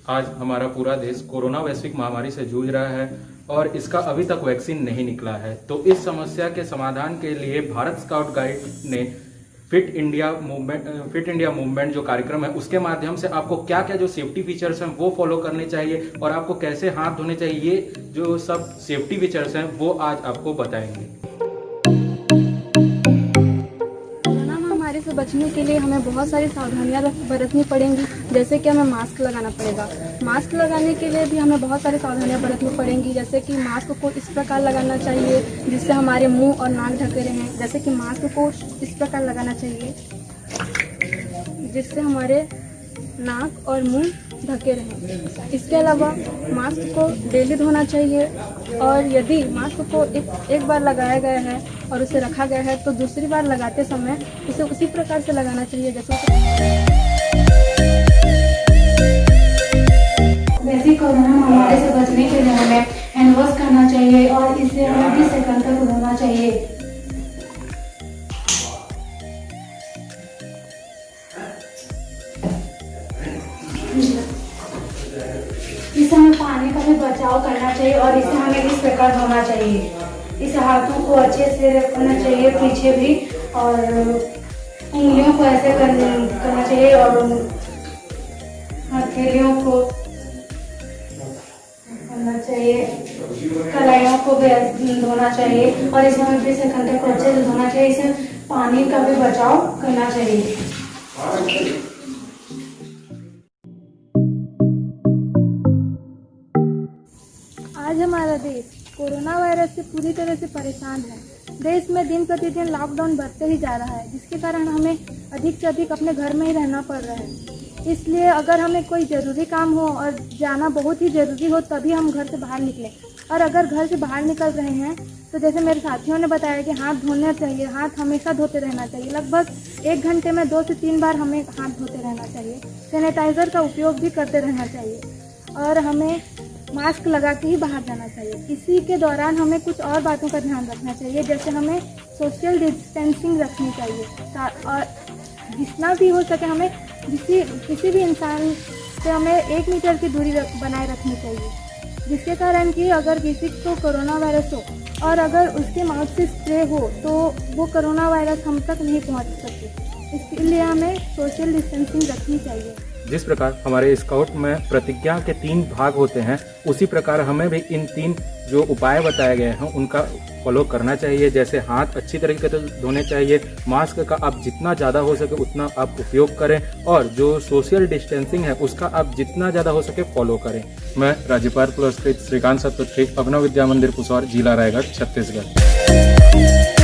आज हमारा पूरा देश कोरोना वैश्विक महामारी से जूझ रहा है और इसका अभी तक वैक्सीन नहीं निकला है। तो इस समस्या के समाधान के लिए भारत स्काउट गाइड ने फिट इंडिया मूवमेंट जो कार्यक्रम है उसके माध्यम से आपको क्या क्या जो सेफ्टी फीचर्स हैं वो फॉलो करने चाहिए और आपको कैसे हाथ धोने चाहिए, ये जो सब सेफ्टी फीचर्स हैं वो आज आपको बताएंगे। से बचने के लिए हमें बहुत सारी सावधानियां बरतनी पड़ेंगी, जैसे कि हमें मास्क लगाना पड़ेगा। मास्क लगाने के लिए भी हमें बहुत सारी सावधानियां बरतनी पड़ेंगी, जैसे कि मास्क को इस प्रकार लगाना चाहिए जिससे हमारे मुंह और नाक ढके रहें। जैसे कि मास्क को इस प्रकार लगाना चाहिए जिससे हमारे नाक और मुंह ढके रहें। इसके अलावा मास्क को डेली धोना चाहिए और यदि मास्क को एक बार लगाया गया है और उसे रखा गया है तो दूसरी बार लगाते समय उसे उसी प्रकार से लगाना चाहिए जैसे कोरोना महामारी से बचने के लिए हमें हैंड वॉश करना चाहिए और इसे हमें 20 सेकंड तक धोना चाहिए। इसे हमें पानी का भी बचाव करना चाहिए और इसे हमें इस प्रकार धोना चाहिए। इस हाथों को अच्छे से रखना चाहिए पीछे भी और उंगलियों को ऐसे करना चाहिए और हथेलियों को करना चाहिए, कलाइयों को भी धोना चाहिए और इसे हमें 20 सेकंड तक अच्छे से धोना चाहिए। इसे पानी का भी बचाव करना चाहिए। आज हमारा देश कोरोना वायरस से पूरी तरह से परेशान है। देश में दिन प्रतिदिन लॉकडाउन बढ़ते ही जा रहा है, जिसके कारण हमें अधिक से अधिक अपने घर में ही रहना पड़ रहा है। इसलिए अगर हमें कोई ज़रूरी काम हो और जाना बहुत ही ज़रूरी हो तभी हम घर से बाहर निकलें। और अगर घर से बाहर निकल रहे हैं तो जैसे मेरे साथियों ने बताया कि हाथ धोना चाहिए, हाथ हमेशा धोते रहना चाहिए। लगभग 1 घंटे में 2 से 3 बार हमें हाथ धोते रहना चाहिए। सैनिटाइज़र का उपयोग भी करते रहना चाहिए और हमें मास्क लगा के ही बाहर जाना चाहिए। इसी के दौरान हमें कुछ और बातों का ध्यान रखना चाहिए, जैसे हमें सोशल डिस्टेंसिंग रखनी चाहिए और जितना भी हो सके हमें किसी भी इंसान से हमें 1 मीटर की दूरी बनाए रखनी चाहिए, जिसके कारण कि अगर किसी को कोरोना वायरस हो और अगर उसके माउथ से स्प्रे हो तो वो कोरोना वायरस हम तक नहीं पहुंच सकती। इसलिए हमें सोशल डिस्टेंसिंग रखनी चाहिए। जिस प्रकार हमारे स्काउट में प्रतिज्ञा के 3 भाग होते हैं, उसी प्रकार हमें भी इन 3 जो उपाय बताए गए हैं उनका फॉलो करना चाहिए। जैसे हाथ अच्छी तरीके से धोने चाहिए, मास्क का आप जितना ज़्यादा हो सके उतना आप उपयोग करें और जो सोशल डिस्टेंसिंग है उसका आप जितना ज़्यादा हो सके फॉलो करें। मैं राज्यपाल पुरस्कृत श्रीकांत सतपथी, अभिनव विद्या मंदिर पुसौर, जिला रायगढ़, छत्तीसगढ़।